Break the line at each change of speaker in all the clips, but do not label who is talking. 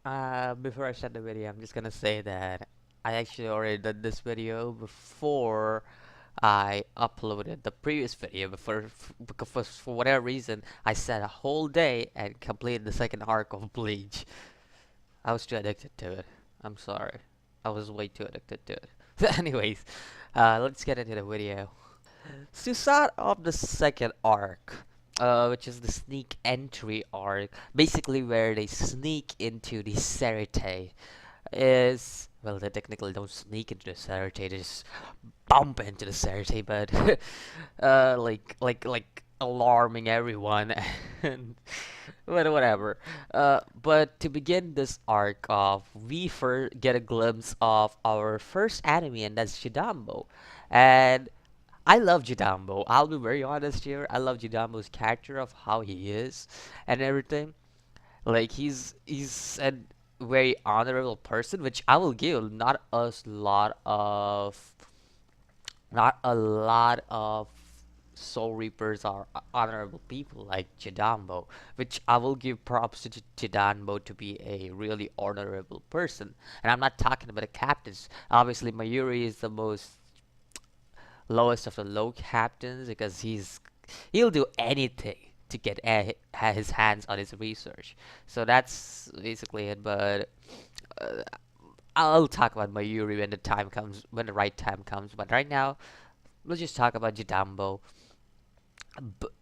Before I start the video, I'm just gonna say that I actually already did this video before I uploaded the previous video. Because for whatever reason, I sat a whole day and completed the second arc of Bleach. I was too addicted to it. I'm sorry. I was way too addicted to it. Anyways, let's get into the video. To start off the second arc, which is the sneak entry arc, basically where they sneak into the Serite, is well, they technically don't sneak into the Serite, they just bump into the Serite, but like alarming everyone, and but whatever. But to begin this arc off, we first get a glimpse of our first enemy, and that's Shidambo, and I love Jidambo. I'll be very honest here. I love Jidambo's character of how he is and everything. Like he's a very honorable person, which I will give not a lot of Soul Reapers are honorable people like Jidambo, which I will give props to Jidambo to be a really honorable person. And I'm not talking about the captains. Obviously, Mayuri is the most lowest of the low captains because he'll do anything to get his hands on his research. So that's basically it. But uh, I'll talk about Mayuri when the time comes, when the right time comes. But right now, let's just talk about Jidambo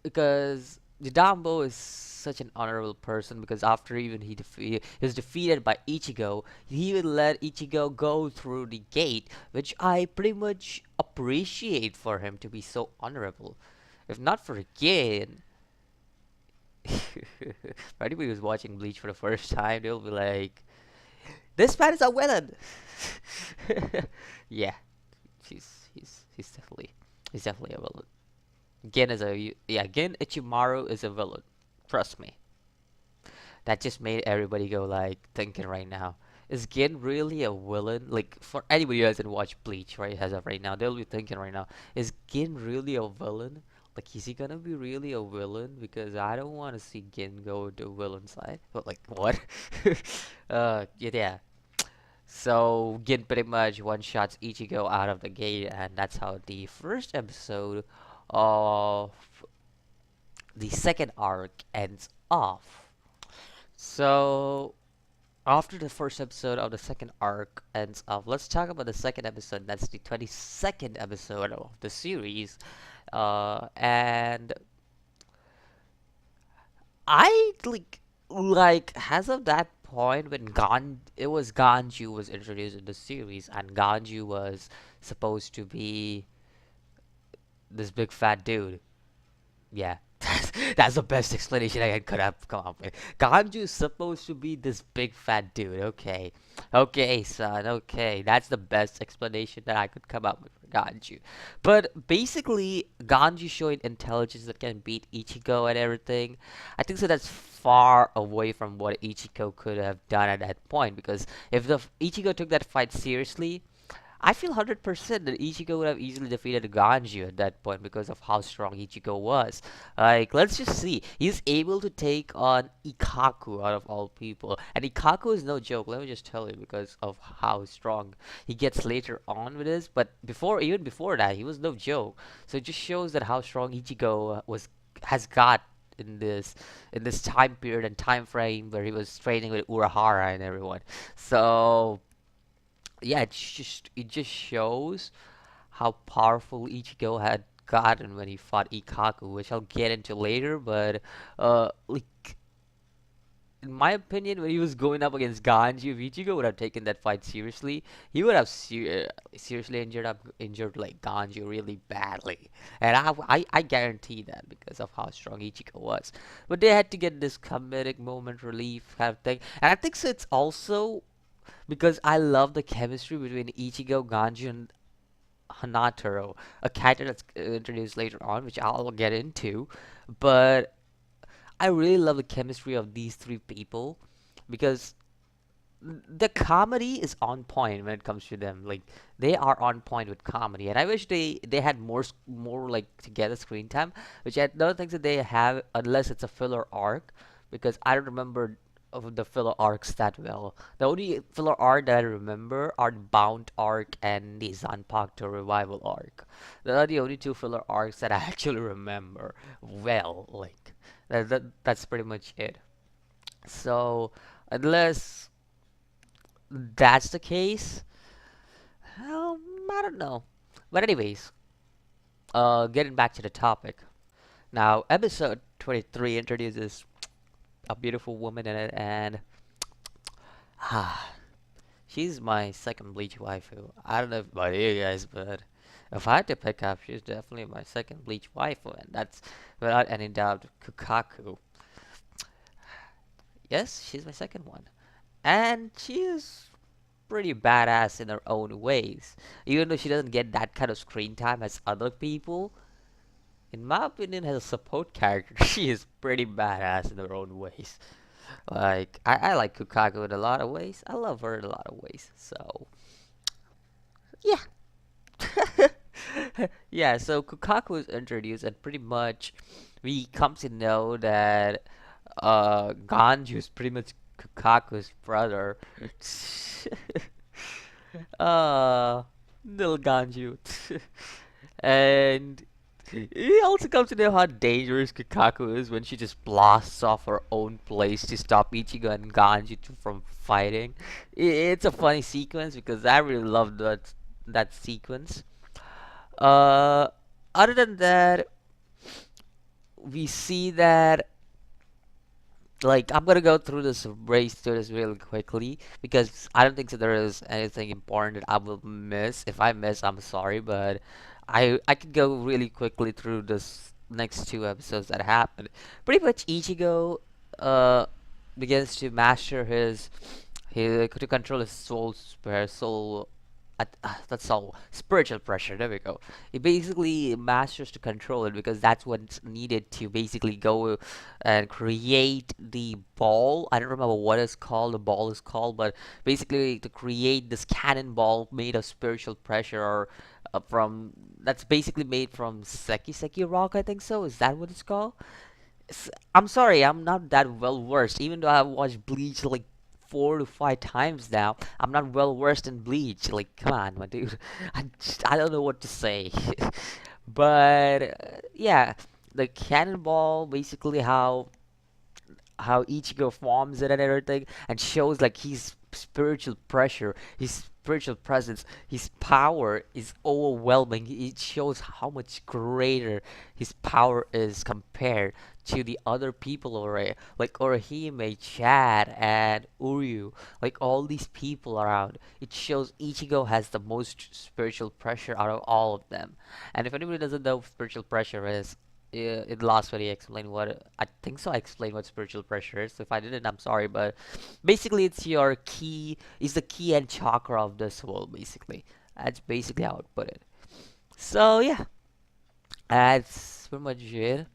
because Jidambo is such an honorable person because after even he was defeated by Ichigo, he would let Ichigo go through the gate, which I pretty much appreciate for him to be so honorable. If not for again, for anybody who's watching Bleach for the first time, they'll be like, "This man is a villain." Yeah, he's definitely a villain. Gen Ichimaru is a villain. Trust me. That just made everybody go like thinking right now. Is Gen really a villain? Like for anybody who hasn't watched Bleach right as of right now, they'll be thinking right now, is Gen really a villain? Like is he gonna be really a villain? Because I don't want to see Gen go to villain side. But like what? Yeah. So Gin pretty much one shots Ichigo out of the gate, and that's how the first episode of the second arc ends off. So after the first episode of the second arc ends off, let's talk about the second episode. That's the 22nd episode of the series. And I like as of that point when Ganju was introduced in the series, and Ganju was supposed to be this big fat dude. Yeah, that's the best explanation I could have come up with. Ganju's supposed to be this big fat dude. Okay, okay, son. Okay, that's the best explanation that I could come up with for Ganju. But basically, Ganju showing intelligence that can beat Ichigo and everything. I think so. That's far away from what Ichigo could have done at that point. Because if the Ichigo took that fight seriously, I feel 100% that Ichigo would have easily defeated Ganju at that point because of how strong Ichigo was. Like, let's just see. He's able to take on Ikkaku out of all people. And Ikkaku is no joke, let me just tell you, because of how strong he gets later on with this. But even before that, he was no joke. So it just shows that how strong Ichigo has got in this time period and time frame where he was training with Urahara and everyone. So yeah, it just shows how powerful Ichigo had gotten when he fought Ikkaku, which I'll get into later. But like in my opinion, when he was going up against Ganji, if Ichigo would have taken that fight seriously, he would have seriously injured like Ganji really badly, and I guarantee that because of how strong Ichigo was. But they had to get this comedic moment relief kind of thing, and I think so it's also because I love the chemistry between Ichigo, Ganju, and Hanataro, a character that's introduced later on, which I'll get into. But I really love the chemistry of these three people because the comedy is on point when it comes to them. Like they are on point with comedy, and I wish they had more like together screen time, which I don't think that they have unless it's a filler arc. Because I don't remember. of the filler arcs that well. The only filler arc that I remember are the Bound arc and the Zanpakuto revival arc. They are the only two filler arcs that I actually remember well. Like that's pretty much it. So unless that's the case, I don't know. But anyways, getting back to the topic. Now, episode 23 introduces a beautiful woman in it, and ah, she's my second Bleach waifu. I don't know about you guys, but if I had to pick up, she's definitely my second Bleach waifu, and that's without any doubt Kukaku. Yes, she's my second one. And she is pretty badass in her own ways. Even though she doesn't get that kind of screen time as other people, in my opinion, as a support character, she is pretty badass in her own ways. Like, I like Kukaku in a lot of ways. I love her in a lot of ways. So, yeah. Yeah, so Kukaku is introduced, and pretty much we come to know that Ganju is pretty much Kukaku's brother. uh, little Ganju. And he also comes to know how dangerous Kakaku is when she just blasts off her own place to stop Ichigo and Ganji from fighting. It's a funny sequence because I really love that sequence. Uh, Other than that, we see that like I'm gonna go through this race to this really quickly because I don't think that there is anything important that I will miss. If I miss, I'm sorry, but I could go really quickly through this next two episodes that happened. Pretty much Ichigo uh begins to master his to control his soul that's all spiritual pressure. There we go. He basically masters to control it because that's what's needed to basically go and create the ball. I don't remember what it's called. The ball is called, but basically to create this cannonball made of spiritual pressure or from that's basically made from seki rock. I think so. Is that what it's called? I'm sorry, I'm not that well versed. Even though I've watched Bleach like 4 to 5 times now, I'm not well versed in Bleach. Like, come on, my dude. I don't know what to say. But yeah, the cannonball, basically how Ichigo forms it and everything, and shows like his spiritual pressure, his spiritual presence, his power is overwhelming. It shows how much greater his power is compared to the other people already, like Orihime, Chad, and Uryu, like all these people around. It shows Ichigo has the most spiritual pressure out of all of them. And if anybody doesn't know what spiritual pressure is, in the last video I explained what I think so. I explained what spiritual pressure is. So if I didn't, I'm sorry, but basically it's your key, is the key and chakra of this world. Basically, that's basically how I would put it. So yeah, that's pretty much it.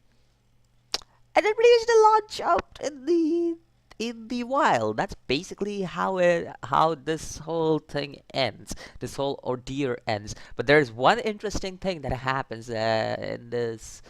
And then pretty much the launch out in the wild. That's basically how this whole thing ends. This whole ordeal ends. But there's one interesting thing that happens in this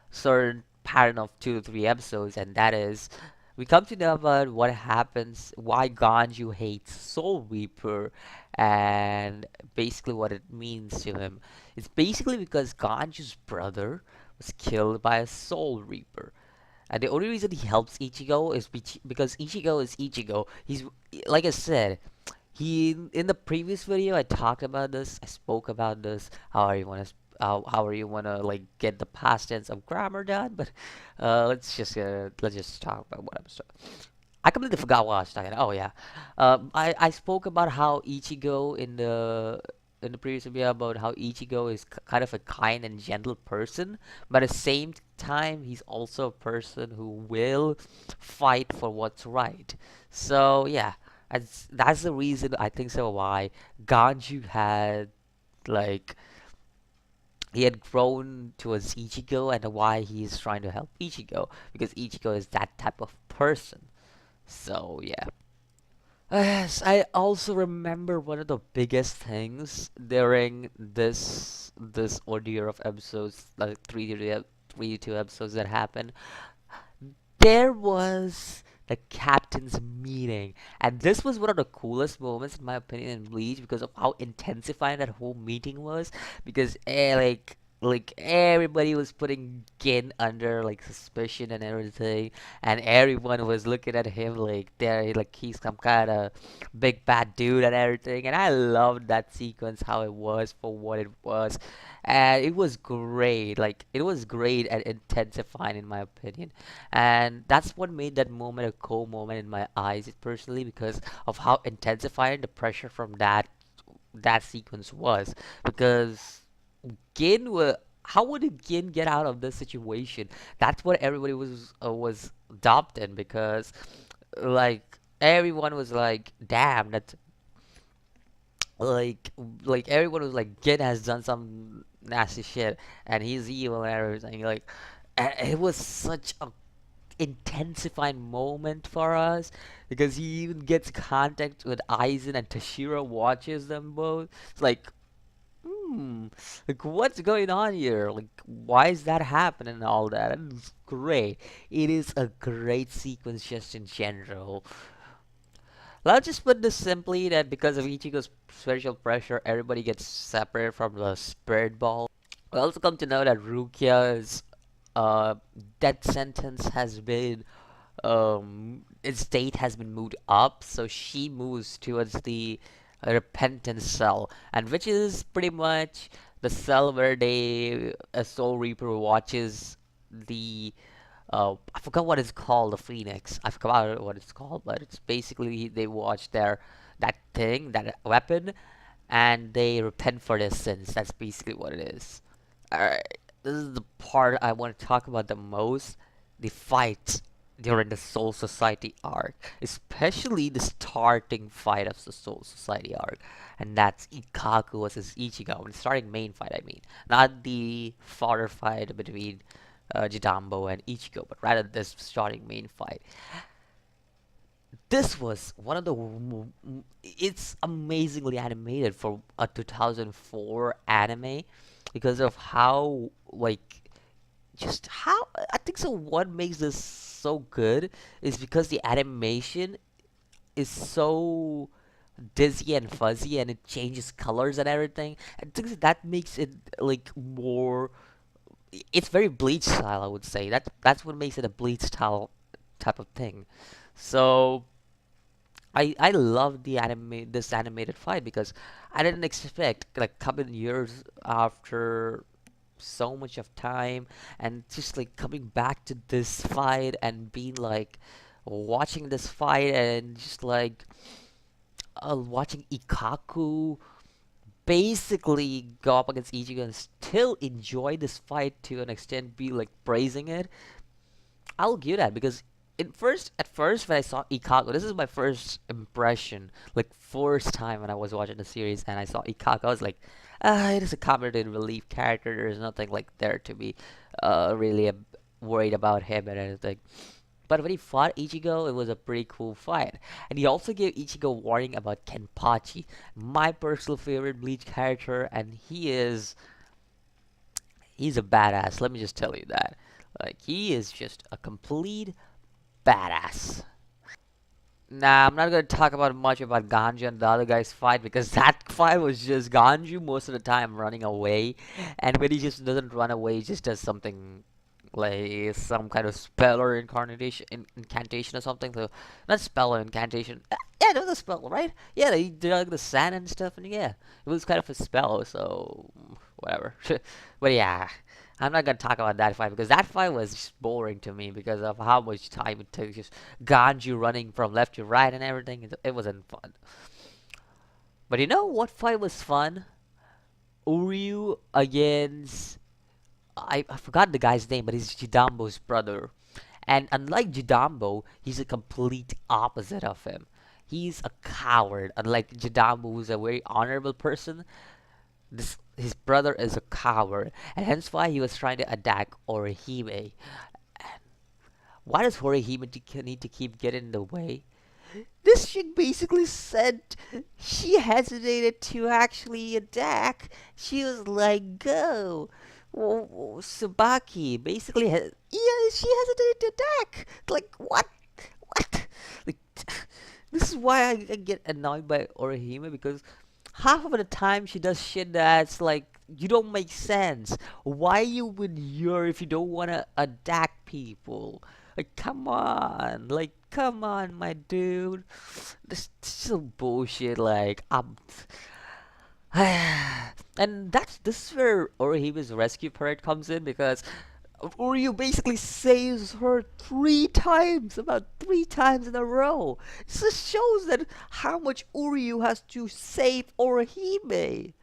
certain pattern of 2 to 3 episodes, and that is we come to know about what happens, why Ganju hates Soul Reaper, and basically what it means to him. It's basically because Ganju's brother was killed by a Soul Reaper. And the only reason he helps Ichigo is because Ichigo is Ichigo. He's like I said, he in the previous video I talked about this. I spoke about this. How are you wanna like get the past tense of grammar done? But let's just talk about what I'm saying. I completely forgot what I was talking. Oh yeah, I spoke about how Ichigo in the previous video about how Ichigo is kind of a kind and gentle person, but at the same time he's also a person who will fight for what's right. So yeah, that's the reason I think so why Ganju had like he had grown towards Ichigo and why he's trying to help Ichigo because Ichigo is that type of person. So yeah. Yes, I also remember one of the biggest things during this ordeal of episodes like two episodes that happened, there was the captain's meeting, and this was one of the coolest moments in my opinion in Bleach because of how intensifying that whole meeting was. Because like everybody was putting Gin under like suspicion and everything, and everyone was looking at him like there like he's some kind of big bad dude and everything. And I loved that sequence, how it was for what it was, and it was great. Like it was great and intensifying in my opinion, and that's what made that moment a cool moment in my eyes personally because of how intensifying the pressure from that sequence was. Because Gin were how would Gin get out of this situation? That's what everybody was dumped in. Because like everyone was like, damn, that like like everyone was like, Gin has done some nasty shit and he's evil and everything. Like it was such a intensifying moment for us because he even gets contact with Aizen and Tashiro watches them both. It's like, hmm, like what's going on here? Like why is that happening and all that? And it's great. It is a great sequence just in general. Let's just put this simply that because of Ichigo's spiritual pressure, everybody gets separated from the spirit ball. We also come to know that Rukia's uh, death sentence has been its date has been moved up, so she moves towards the repentance cell, and which is pretty much the cell where they a soul reaper watches the I forgot what it's called, the phoenix. I forgot what it's called, but it's basically they watch their that thing, that weapon, and they repent for their sins. That's basically what it is. Alright, this is the part I want to talk about the most. The fight during the Soul Society arc. Especially the starting fight of the Soul Society arc. And that's Ikaku versus Ichigo. The starting main fight, I mean. Not the fodder fight between Jidambo and Ichigo, but rather this starting main fight. This was one of the it's amazingly animated for a 2004 anime because of how like just how I think so what makes this so good is because the animation is so dizzy and fuzzy and it changes colors and everything. I think that makes it like more it's very Bleach style, I would say. That's what makes it a Bleach style type of thing. So I love this animated fight because I didn't expect like coming years after so much of time and just like coming back to this fight and being like watching this fight and just like watching Ikaku basically go up against Ichigo and still enjoy this fight to an extent, be like praising it. I'll give that because at first when I saw Ikaku, this is my first impression, like first time when I was watching the series and I saw Ikaku, I was like, it is a comedy relief character. There's nothing like there to be really worried about him and anything. But when he fought Ichigo, it was a pretty cool fight. And he also gave Ichigo warning about Kenpachi, my personal favorite Bleach character, and he's a badass. Let me just tell you that. Like he is just a complete badass. Nah, I'm not gonna talk about much about Ganju and the other guy's fight because that fight was just Ganju most of the time running away, and when he just doesn't run away, he just does something like some kind of spell or incantation or something. So not spell or incantation. Yeah, it was a spell, right? Yeah, he dug the sand and stuff, and yeah, it was kind of a spell. So whatever. But yeah, I'm not gonna talk about that fight because that fight was just boring to me because of how much time it took. Just Ganju running from left to right and everything. It wasn't fun. But you know what fight was fun? Uryu against I forgot the guy's name, but he's Jidambo's brother. And unlike Jidambo, he's a complete opposite of him. He's a coward. Unlike Jidambo, who's a very honorable person, this his brother is a coward, and hence why he was trying to attack Orihime. Why does Orihime need to keep getting in the way? This chick basically said she hesitated to actually attack. She was like, go. Sabaki basically has, yeah, she hesitated to attack. Like what? What? Like this is why I get annoyed by Orihime because half of the time she does shit that's like you don't make sense. Why you would here if you don't wanna attack people? Like come on, my dude. This is so bullshit. Like and this is where Orihime's rescue parade comes in because Uryu basically saves her about 3 times in a row. This just shows that how much Uryu has to save Orihime.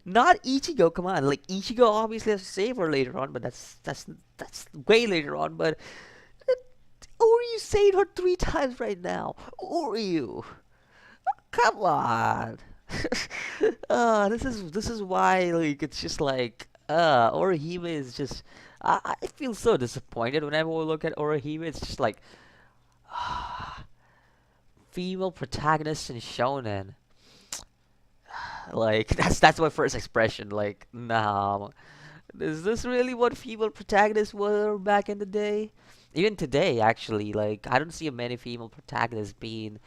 Not Ichigo, come on. Like Ichigo obviously has to save her later on, but that's way later on. But Uryu saved her 3 times right now. Uryu, come on. This is why like it's just like Orihime is just I feel so disappointed whenever we look at Orihime. It's just like female protagonist in shonen. Like that's my first expression. Like, nah, is this really what female protagonists were back in the day? Even today, actually, like I don't see many female protagonists being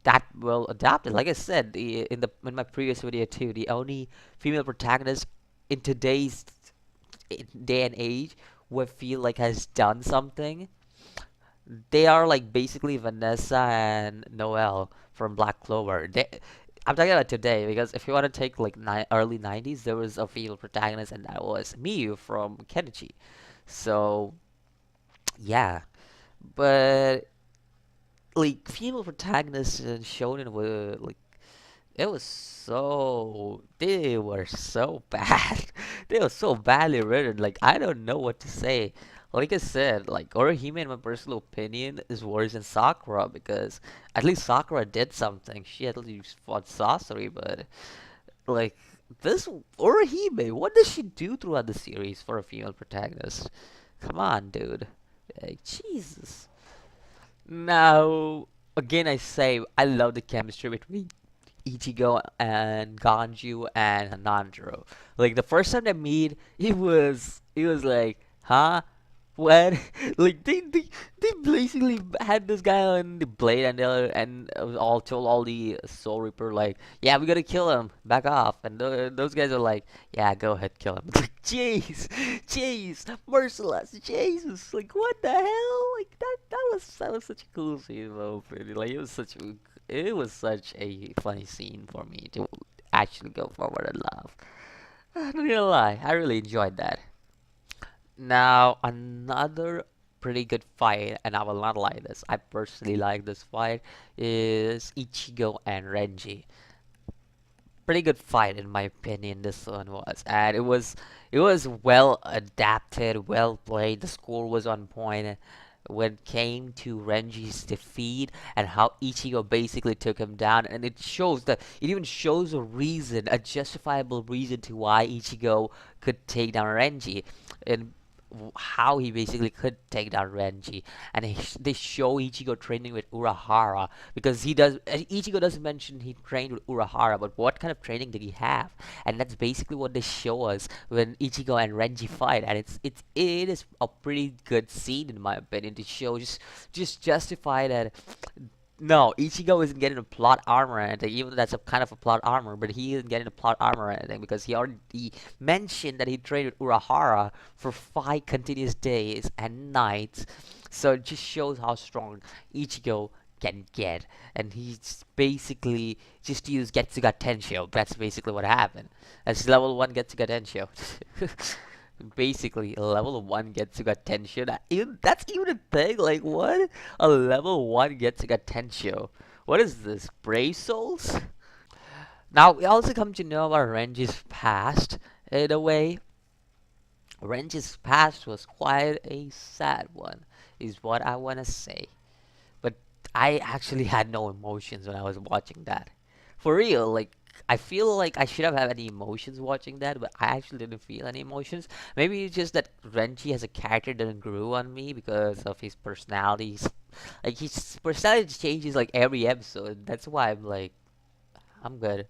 that well adapted. Like I said in my previous video too, the only female protagonist in today's day and age who I feel like has done something, they are like basically Vanessa and Noelle from Black Clover. I'm talking about today because if you want to take like early 90s, there was a female protagonist and that was Miyu from Kenichi. So yeah, but like female protagonists in shonen were like they were so bad. They were so badly written. Like I don't know what to say. Like I said, like Orihime in my personal opinion is worse than Sakura because at least Sakura did something. She at least fought Sasori, but like this Orihime, what does she do throughout the series for a female protagonist? Come on, dude. Like, Jesus. Now, again, I say I love the chemistry between Ichigo and Ganju and Hananjiro. Like the first time they meet, it was like, huh? What? Like they basically had this guy on the blade and all told all the Soul Reaper like, yeah, we gotta kill him. Back off. And those guys are like, yeah, go ahead, kill him. It's like, jeez, merciless, Jesus. Like what the hell? Like that was such a cool scene in my opinion. Like it was such a funny scene for me to actually go forward and laugh. Not gonna lie, I really enjoyed that. Now, another pretty good fight, and I will not lie this, I personally like this fight, is Ichigo and Renji. Pretty good fight in my opinion this one was. And it was well adapted, well played, the score was on point when it came to Renji's defeat and how Ichigo basically took him down, and it even shows a reason, a justifiable reason to why Ichigo could take down Renji. And how he basically could take down Renji, and they show Ichigo training with Urahara because Ichigo doesn't mention he trained with Urahara, but what kind of training did he have? And that's basically what they show us when Ichigo and Renji fight, and it is a pretty good scene in my opinion to show just justify that no, Ichigo isn't getting a plot armor or anything, even though that's a kind of a plot armor, but he isn't getting a plot armor or anything because he already mentioned that he trained with Urahara for 5 continuous days and nights. So it just shows how strong Ichigo can get. And he's basically just used Getsuga Tensho. That's basically what happened. That's level 1 Getsuga Tensho. Basically level 1 Getsuga Tensho. That's even a thing. Like what? A level 1 Getsuga Tensho. What is this? Brave Souls? Now we also come to know about Renji's past. In a way, Renji's past was quite a sad one, is what I wanna say. But I actually had no emotions when I was watching that. For real, like I feel like I should have had any emotions watching that, but I actually didn't feel any emotions. Maybe it's just that Renji as a character didn't grow on me because of his personality. Like his personality changes like every episode. That's why I'm like, I'm good.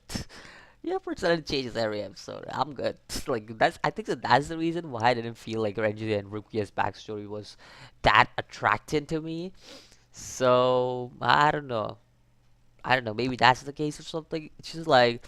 Yeah, personality changes every episode. I'm good. Like that's I think that's the reason why I didn't feel like Renji and Rukia's backstory was that attracting to me. So I don't know. I don't know. Maybe that's the case or something. It's just like,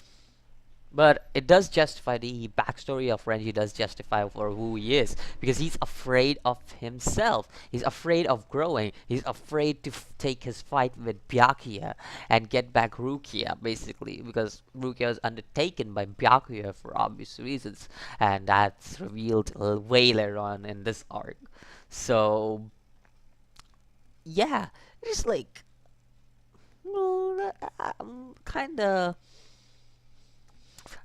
but it does justify the backstory of Renji. Does justify for who he is because he's afraid of himself. He's afraid of growing. He's afraid to take his fight with Byakuya and get back Rukia, basically, because Rukia was undertaken by Byakuya for obvious reasons, and that's revealed way later on in this arc. So yeah, it's like, no, I'm kind of.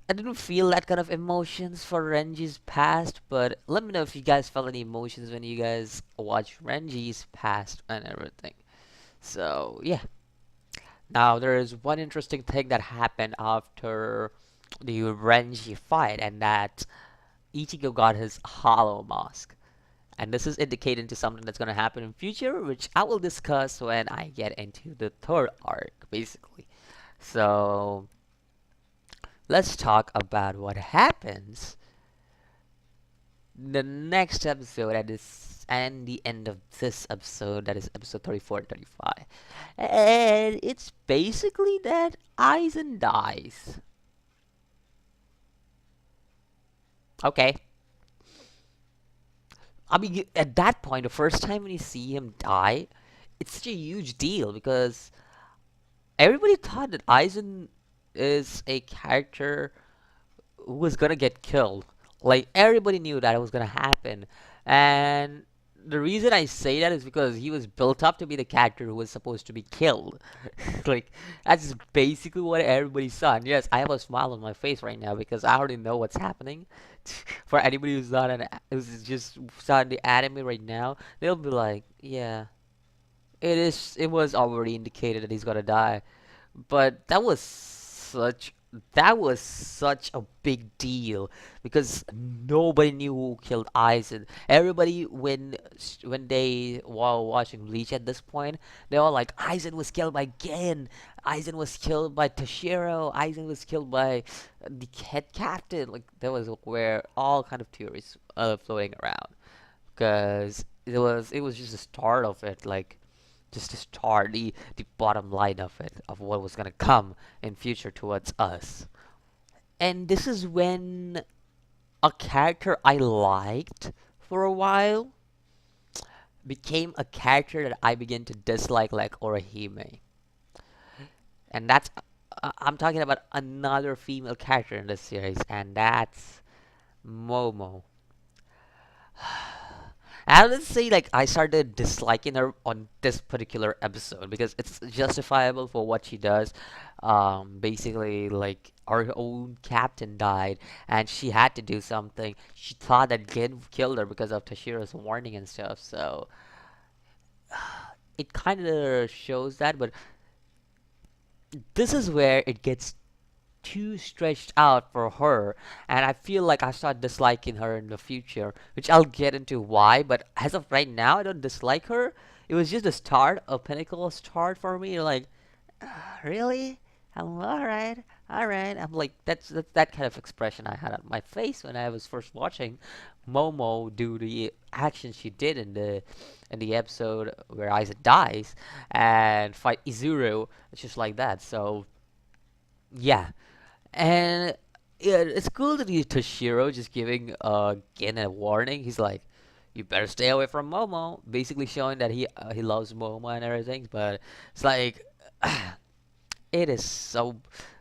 I didn't feel that kind of emotions for Renji's past, but let me know if you guys felt any emotions when you guys watch Renji's past and everything. So, yeah. Now, there is one interesting thing that happened after the Renji fight, and that Ichigo got his hollow mask. And this is indicating to something that's going to happen in future, which I will discuss when I get into the third arc, basically. So, let's talk about what happens the next episode, that is and the end of this episode, that is episode 34 and 35. And it's basically that Aizen dies. Okay. I mean, at that point, the first time when you see him die, it's such a huge deal because everybody thought that Aizen is a character who was gonna get killed. Like everybody knew that it was gonna happen, and the reason I say that is because he was built up to be the character who was supposed to be killed. Like that's basically what everybody saw. And yes, I have a smile on my face right now because I already know what's happening. For anybody who's just starting the anime right now, they'll be like, yeah, it is. It was already indicated that he's gonna die. But that was such a big deal because nobody knew who killed Aizen. Everybody when they were watching Bleach at this point, they were like, Aizen was killed by Gen, Aizen was killed by Toshiro, Aizen was killed by the head captain. Like there was where all kind of theories floating around because it was just the start of it. Like just to start the bottom line of it, of what was gonna come in future towards us. And this is when a character I liked for a while became a character that I began to dislike, like Orihime. And that's I'm talking about another female character in this series, and that's Momo. I would say like I started disliking her on this particular episode because it's justifiable for what she does. Basically, like our own captain died, and she had to do something. She thought that Gin killed her because of Tashiro's warning and stuff. So it kind of shows that, but this is where it gets too stretched out for her, and I feel like I start disliking her in the future, which I'll get into why. But as of right now, I don't dislike her. It was just a start, a pinnacle start for me. Like, really? I'm all right, all right. I'm like that's that kind of expression I had on my face when I was first watching Momo do the action she did in the episode where Isaac dies and fight Izuru. It's just like that. So yeah, and yeah, it's cool to see Toshiro just giving Gin a warning. He's like, "You better stay away from Momo," basically showing that he loves Momo and everything. But it's like, it is so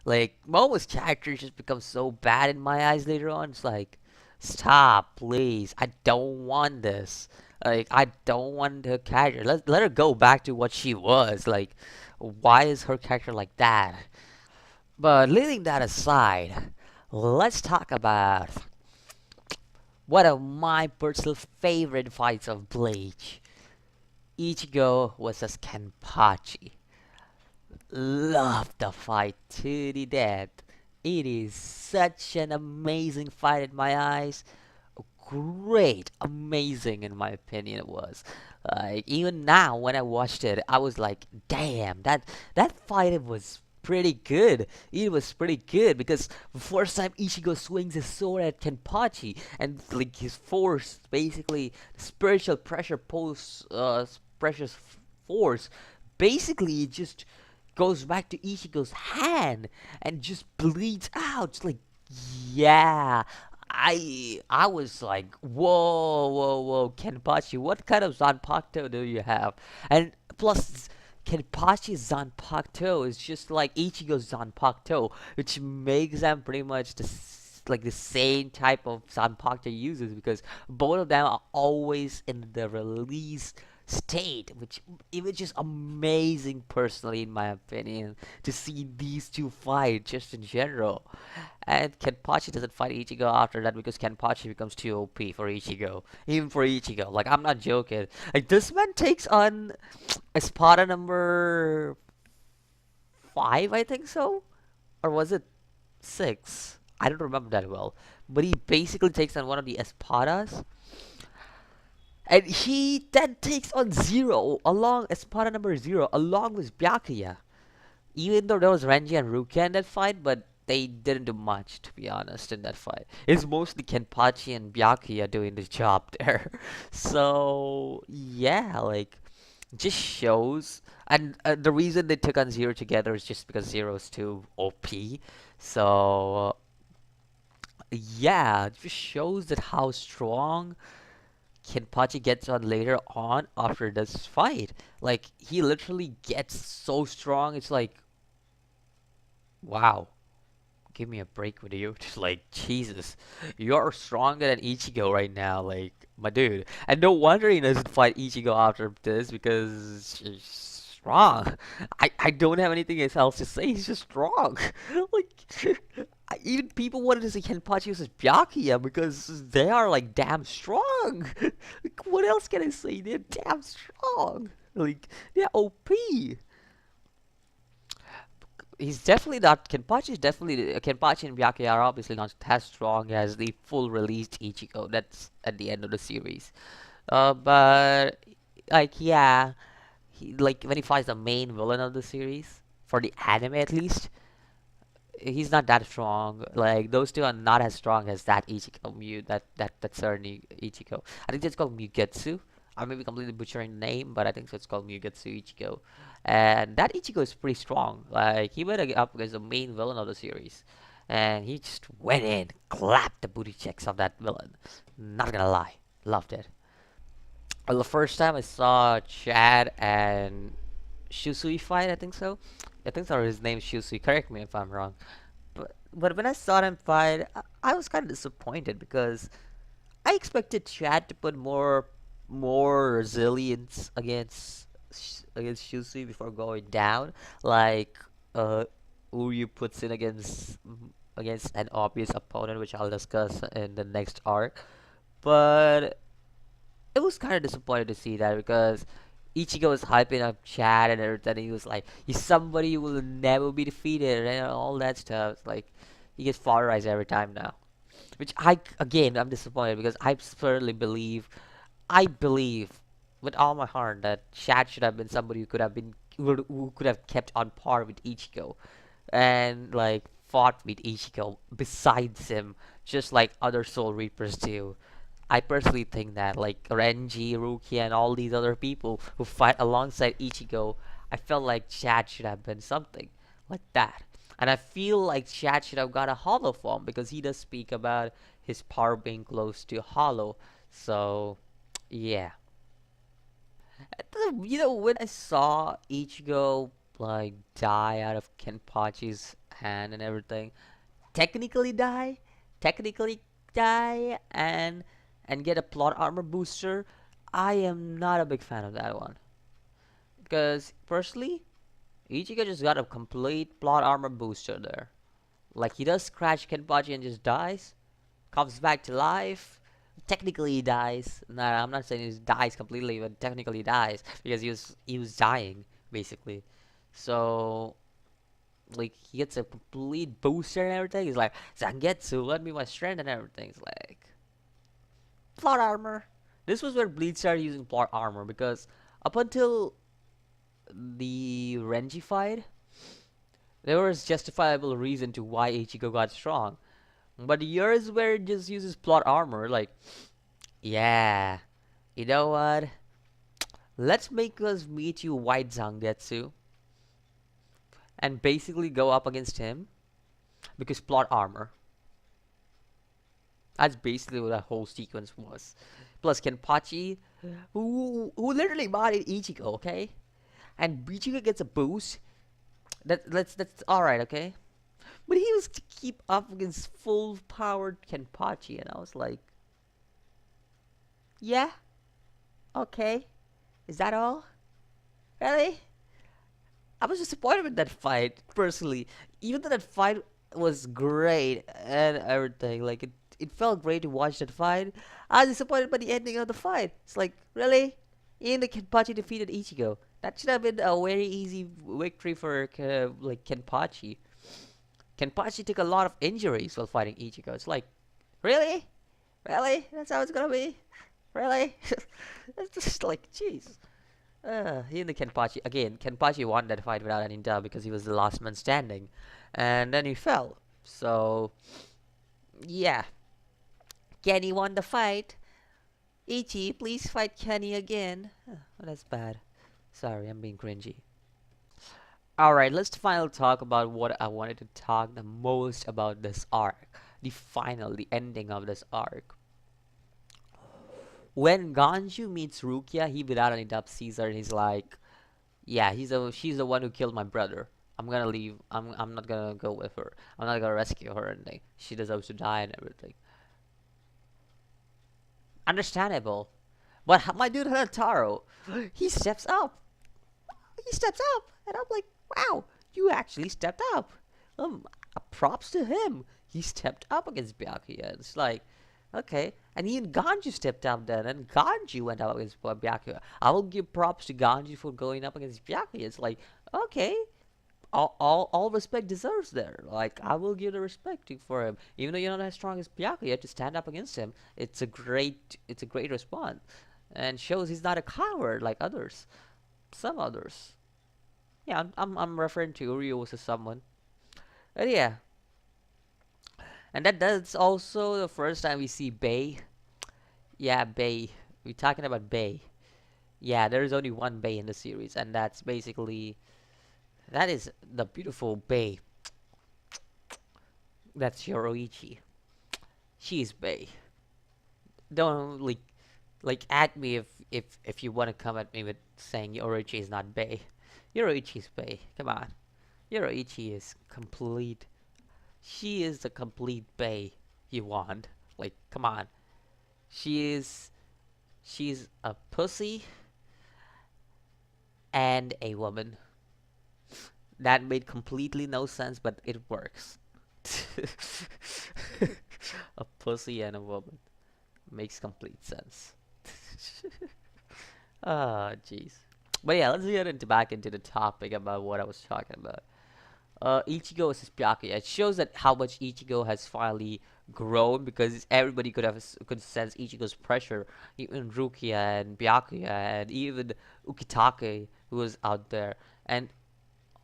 like Momo's character just becomes so bad in my eyes later on. It's like, stop, please. I don't want this. Like, I don't want her character. Let her go back to what she was. Like, why is her character like that? But leaving that aside, let's talk about one of my personal favorite fights of Bleach. Ichigo versus Kenpachi. Love the fight to the death. It is such an amazing fight in my eyes. Great, amazing in my opinion it was. Like even now when I watched it, I was like, damn, that fight was pretty good. It was pretty good because the first time Ichigo swings his sword at Kenpachi and like his force, basically spiritual pressure precious force, basically it just goes back to Ichigo's hand and just bleeds out. It's like, yeah. I was like, whoa, whoa, whoa, Kenpachi, what kind of Zanpakuto do you have? And plus, Kenpachi's Zanpakuto is just like Ichigo's Zanpakuto, which makes them pretty much like the same type of Zanpakuto he uses because both of them are always in the release state, which is amazing personally in my opinion to see these two fight just in general. And Kenpachi doesn't fight Ichigo after that because Kenpachi becomes too OP for Ichigo. Even for Ichigo. Like, I'm not joking. Like, this man takes on Espada number 5, I think so? Or was it 6? I don't remember that well. But he basically takes on one of the Espadas. And he then takes on Zero, along Espada number 0, along with Byakuya. Even though there was Renji and Rukia in that fight, but they didn't do much, to be honest, in that fight. It's mostly Kenpachi and Byakuya doing the job there. So, yeah, like, just shows. And the reason they took on Zero together is just because Zero's too OP. So, yeah, it just shows that how strong Kenpachi gets on later on after this fight. Like, he literally gets so strong, it's like, wow, give me a break with you. Just like, Jesus, you're stronger than Ichigo right now, like, my dude. And no wonder he doesn't fight Ichigo after this because she's strong. I don't have anything else to say. He's just strong. Like, even people wanted to see Kenpachi versus Byakuya because they are like damn strong. Like, what else can I say? They're damn strong. Like, they're OP. He's definitely not. Kenpachi is definitely. Kenpachi and Byakuya are obviously not as strong as the full released Ichigo. That's at the end of the series. But like, yeah, like when he fights the main villain of the series for the anime at least, he's not that strong. Like, those two are not as strong as that Ichigo that certain Ichigo. I think it's called Mugetsu. I may be completely butchering the name, but I think so. It's called Mugetsu Ichigo, and that Ichigo is pretty strong. Like, he went up against the main villain of the series, and he just went in, clapped the booty checks of that villain. Not gonna lie, loved it. Well, the first time I saw Chad and Shusui fight, I think so. I think so. His name is Shusui. Correct me if I'm wrong. But when I saw them fight, I was kind of disappointed because I expected Chad to put more resilience against Shusui before going down, like Uryu puts in against an obvious opponent, which I'll discuss in the next arc. But it was kind of disappointing to see that because Ichigo was hyping up Chad and everything. He was like, "He's somebody who will never be defeated," and all that stuff. It's like, he gets polarized every time now. Which I'm disappointed because I believe with all my heart that Chad should have been somebody who could have kept on par with Ichigo and like fought with Ichigo besides him, just like other Soul Reapers do. I personally think that like Renji, Rukia, and all these other people who fight alongside Ichigo, I felt like Chad should have been something like that. And I feel like Chad should have got a hollow form because he does speak about his power being close to hollow. So, yeah. You know, when I saw Ichigo like die out of Kenpachi's hand and everything, technically die, technically die, and get a plot armor booster, I am not a big fan of that one. Because personally, Ichigo just got a complete plot armor booster there. Like, he does scratch Kenpachi and just dies, comes back to life. Technically he dies. No, I'm not saying he dies completely, but technically he dies because he was dying basically. So like, he gets a complete booster and everything. He's like, Zangetsu, let me my strength and everything. It's like, plot armor. This was where Bleach started using plot armor because up until the Renji fight, There was justifiable reason to why Ichigo got strong. But yours where it just uses plot armor, like, yeah, you know what? Let's make us meet you White Zangetsu and basically go up against him because plot armor. That's basically what that whole sequence was. Plus Kenpachi, who literally modded Ichigo, okay? And Ichigo gets a boost. That's all right, okay? But he was to keep up against full powered Kenpachi, and I was like, yeah, okay, is that all? Really? I was disappointed with that fight personally. Even though that fight was great and everything, like it felt great to watch that fight. I was disappointed by the ending of the fight. It's like, really? Even the Kenpachi defeated Ichigo. That should have been a very easy victory for like Kenpachi. Kenpachi took a lot of injuries while fighting Ichigo. It's like, really? Really? That's how it's gonna be? Really? It's just like, jeez. He and the Kenpachi again. Kenpachi won that fight without any doubt because he was the last man standing, and then he fell. So yeah, Kenny won the fight. Ichi, please fight Kenny again. Oh, that's bad. Sorry, I'm being cringy. All right, let's finally talk about what I wanted to talk the most about this arc. The ending of this arc. When Ganju meets Rukia, he without any doubt sees her and he's like, yeah, she's the one who killed my brother. I'm gonna leave. I'm not gonna go with her. I'm not gonna rescue her and like, she deserves to die and everything. Understandable. But my dude Hanataro, he steps up. He steps up, and I'm like, wow, you actually stepped up. Props to him. He stepped up against Byakuya. It's like, okay, and even Ganju stepped up then, and Ganju went up against Byakuya. I will give props to Ganju for going up against Byakuya. It's like, okay, all respect deserves there. Like I will give the respect for him, even though you're not as strong as Byakuya. To stand up against him, it's a great response, and shows he's not a coward like others, some others. Yeah, I'm referring to Uryu as someone. But yeah, and that's also the first time we see Bay. Yeah, Bay. We're talking about Bay. Yeah, there is only one Bay in the series, and that is the beautiful Bay. That's Yoroichi. She's Bay. Don't at me if you want to come at me with saying Yoroichi is not Bay. Yoroichi's Bay. Come on. Yoroichi is complete. She is the complete Bay you want. Like, come on. She is she's a pussy and a woman. That made completely no sense, but it works. A pussy and a woman makes complete sense. Ah, jeez. But yeah, let's get back into the topic about what I was talking about. Ichigo versus Byakuya. It shows that how much Ichigo has finally grown because everybody could sense Ichigo's pressure. Even Rukia and Byakuya and even Ukitake who was out there, and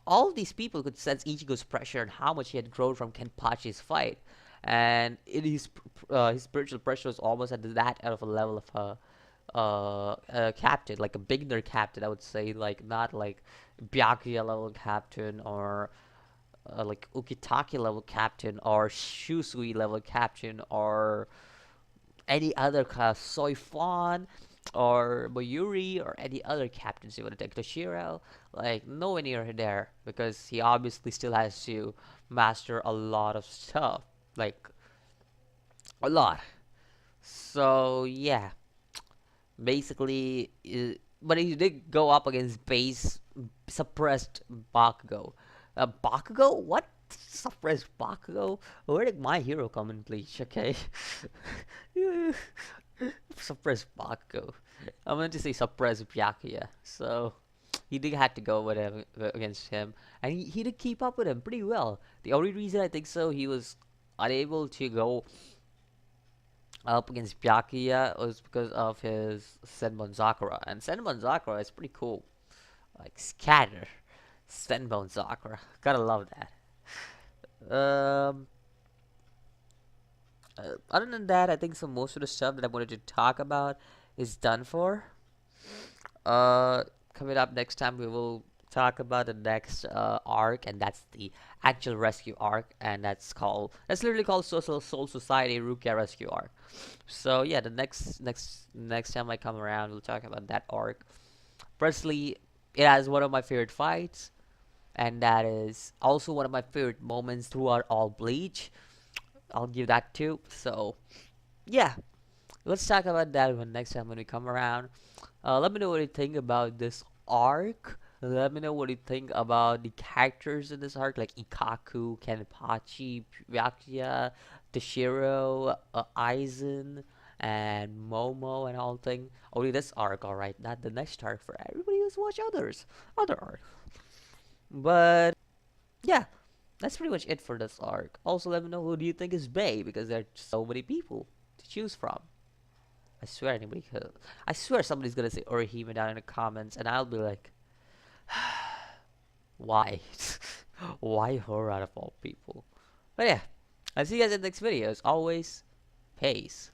all these people could sense Ichigo's pressure and how much he had grown from Kenpachi's fight. And his spiritual pressure was almost at that out of a level of a captain, like a beginner captain, I would say, like not like Byakuya level captain or like Ukitake level captain or Shusui level captain or any other Soifon or Mayuri or any other captains you want to take. Toshiro, like nowhere near there because he obviously still has to master a lot of stuff, like a lot. So yeah, basically, but he did go up against base suppressed Bakugo. Bakugo? What? Suppressed Bakugo? Where did my hero come in, Bleach? Okay. Suppressed Bakugo. I meant to say suppressed Byakuya. So he did have to go with him, against him, and he did keep up with him pretty well. The only reason I think so he was unable to go up against Byakuya was because of his Senbon Zakura, and Senbon Zakura is pretty cool. Like Scatter. Stenbone Sakura. Gotta love that. Um, Other than that, I think so most of the stuff that I wanted to talk about is done for. Uh, Coming up next time, we will talk about the next arc, and that's the actual rescue arc, and that's literally called Soul Society Rukia Rescue Arc. So yeah, the next time I come around, we'll talk about that arc. Personally, it has one of my favorite fights, and that is also one of my favorite moments throughout all Bleach. I'll give that too. So yeah, let's talk about that one next time when we come around. Let me know what you think about this arc. Let me know what you think about the characters in this arc, like Ikaku, Kenpachi, Byakuya, Toshiro, Aizen, and Momo, and all thing. Only this arc, alright, not the next arc for everybody who's watched other arcs. But yeah, that's pretty much it for this arc. Also, let me know who do you think is Bay, because there are so many people to choose from. I swear anybody could. I swear somebody's gonna say Orihime down in the comments, and I'll be like, why? Why her out of all people? But yeah, I'll see you guys in the next video. As always, peace.